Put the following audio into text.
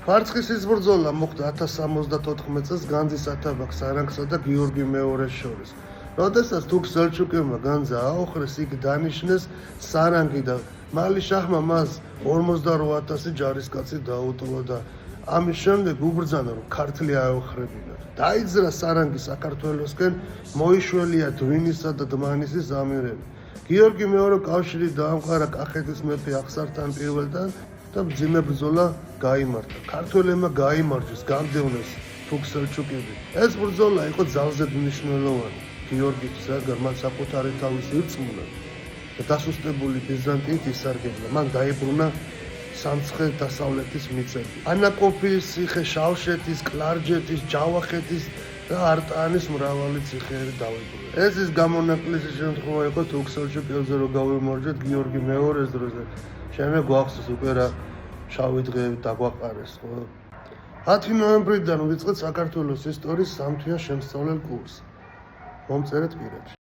ფარცხის ბრძოლა მოხდა 1074 წელს განძის ათაბაგ სარანგსა და გიორგი მეორის შორის. როდესაც თურქ სელჩუკებმა განძა აოხრეს, იქ დანიშნეს სარანგი და მალი შაჰმა მას 48000 ჯარისკაცი დაუტოვა და ამის შემდეგ უბრძანა, რომ ქართლი აეოხრებინათ. დაიძრა სარანგი საქართველოსკენ, მოიშველია დვინისა და დმანისის ამირები. გიორგი მეორე კავშირი დაამყარა კახეთის მეფე ახსართან პირველთან და მძიმე ბრძოლა გაიმართა. ქართველებმა გაიმარჯვეს, გამდევნეს თურქ სელჩუკები. ეს ბრძოლა იყო ძალზედ მნიშვნელოვანი გიორგისთვის, რადგან მან საკუთარი თავის ირწმუნა და დასუსტებული ბიზანტიით ისარგებლა. მან დაიბრუნა სამცხე დასავლეთის მიწები. ანაკოფის ციხე, შავშეთის, კლარჯეთის, ჯავახეთის და არტაანის მრავალი ციხეები დაიბრუნა. ეს ის გამონაკლისი შემთხვევა იყო თურქ სელჩუკებზე, რომ გავიმარჯვეთ გიორგი მეორის დროზე. შემდეგ გვახსოვს უკვე რა შავი დღეები დაგვაყარეს, ხო? 10 ნოემბრიდან ვიწყეთ საქართველოს ისტორიის სამთვიან შემსწავლელ კურსს. მომწერეთ პირებში.